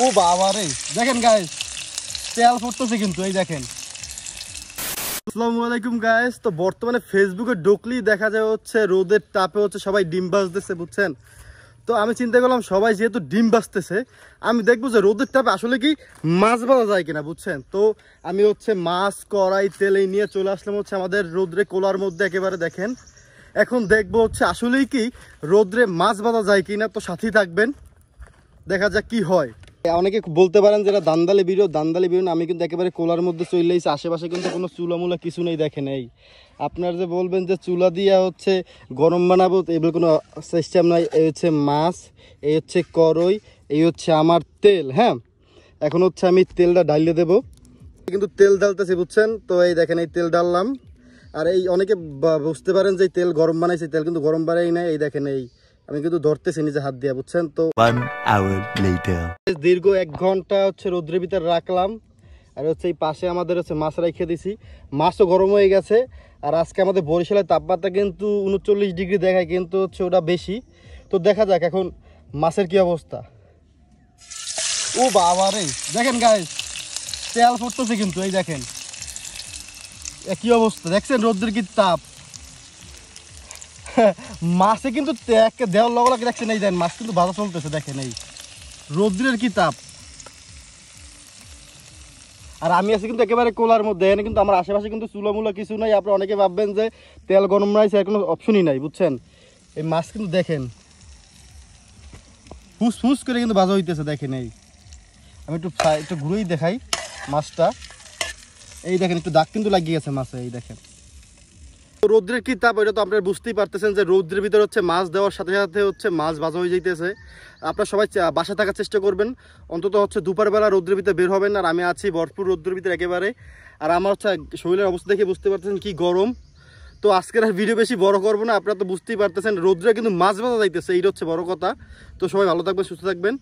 ও বাবা রে, দেখেন গাইস তেল ফুটতেছে কিন্তু, এই দেখেন। আসসালামু আলাইকুম গাইস। তো বর্তমানে ফেসবুকে ঢুকলেই দেখা যায় হচ্ছে রোদের তাপে হচ্ছে সবাই ডিম ভাজতেছে, বুঝছেন। তো আমি চিন্তা করলাম সবাই যেহেতু ডিম ভাজতেছে, আমি দেখবো যে রোদের তাপে আসলে কি মাছ ভাজা যায় কিনা, বুঝছেন। তো আমি হচ্ছে মাছ কড়াই তেল এই নিয়ে চলে আসলাম হচ্ছে আমাদের রোদ্রে কোলার মধ্যে, একেবারে দেখেন। এখন দেখবো হচ্ছে আসলেই কি রোদ্রে মাছ ভাজা যায় কিনা। তো সাথেই থাকবেন, দেখা যাক কি হয়। অনেকে বলতে পারেন যেটা দান্দালি ভিডিও, দান্দালি ভিডিও না, আমি কিন্তু একেবারে কোলার মধ্যে চলে এসেছি। আশেপাশে কিন্তু কোনো চুলামুলা কিছু নেই, দেখেন। এই আপনার যে বলবেন যে চুলা দিয়ে হচ্ছে গরম বানাবো, এগুলো কোনো সিস্টেম নাই। এই হচ্ছে মাছ, এই হচ্ছে কড়াই, এই হচ্ছে আমার তেল। হ্যাঁ, এখন হচ্ছে আমি তেলটা ডালিয়ে দেবো, কিন্তু তেল ডালতেছি, বুঝছেন। তো এই দেখেন এই তেল ডাললাম। আর এই অনেকে বুঝতে পারেন যে তেল গরম বানাইছে, তেল কিন্তু গরম বানাই নাই। এই দেখেন এই আমি কিন্তু ধরতেছি নিজে হাত দিয়ে, বুঝছেন। তো দীর্ঘ 1 ঘন্টা হচ্ছে রোদ্রের ভিতরে রাখলাম। আর হচ্ছে এই পাশে আমাদের হচ্ছে মাছ রেখে দিছি, মাছও গরম হয়ে গেছে। আর আজকে আমাদের বরিশালের তাপমাত্রা কিন্তু 39 ডিগ্রি দেখায়, কিন্তু হচ্ছে ওটা বেশি। তো দেখা যাক এখন মাছের কি অবস্থা। ও বাবা রে, দেখেন গাইস তেল ফুটতেছে কিন্তু, এই দেখেন কি অবস্থা, দেখছেন রোদ্রের কি তাপ। মাছে কিন্তু দেওয়ার লগে দেখছেন, এই দেখেন মাছ কিন্তু ভালো চলতেছে, দেখেন এই রোদ্রের কি তাপ। আর আমি আছি কিন্তু একেবারে কোলার মধ্যে, এখানে কিন্তু আমার আশেপাশে কিন্তু চুলামুলা কিছু নাই। আপনারা অনেকে ভাববেন যে তেল গরম রাইছে, এর কোনো অপশনই নাই, বুঝছেন। এই মাছ কিন্তু দেখেন ফুস ফুস করে কিন্তু ভাজা হইতেছে, দেখেন। এই আমি একটু ঘুরেই দেখাই মাছটা, এই দেখেন একটু দাগ কিন্তু লাগিয়ে গেছে মাছে, এই দেখেন। রৌদ্রের কি তাপ, এটা তো আপনারা বুঝতেই পারতেছেন যে রৌদ্রের ভিতরে হচ্ছে মাছ দেওয়ার সাথে সাথে হচ্ছে মাছ ভাজা হয়ে যাইতেছে। আপনারা সবাই বাসায় থাকার চেষ্টা করবেন, অন্তত হচ্ছে দুপুরবেলা রৌদ্রের ভিতরে বের হবেন। আর আমি আছি ভরপুর রৌদ্রের ভিতরে একেবারে। আর আমার হচ্ছে শরীরের অবস্থা দেখে বুঝতে পারতেছেন কি গরম। তো আজকের আর ভিডিও বেশি বড় করবো না, আপনারা তো বুঝতেই পারতেছেন রৌদ্রে কিন্তু মাছ ভাজা যাইতেছে, এইটা হচ্ছে বড় কথা। তো সবাই ভালো থাকবেন, সুস্থ থাকবেন।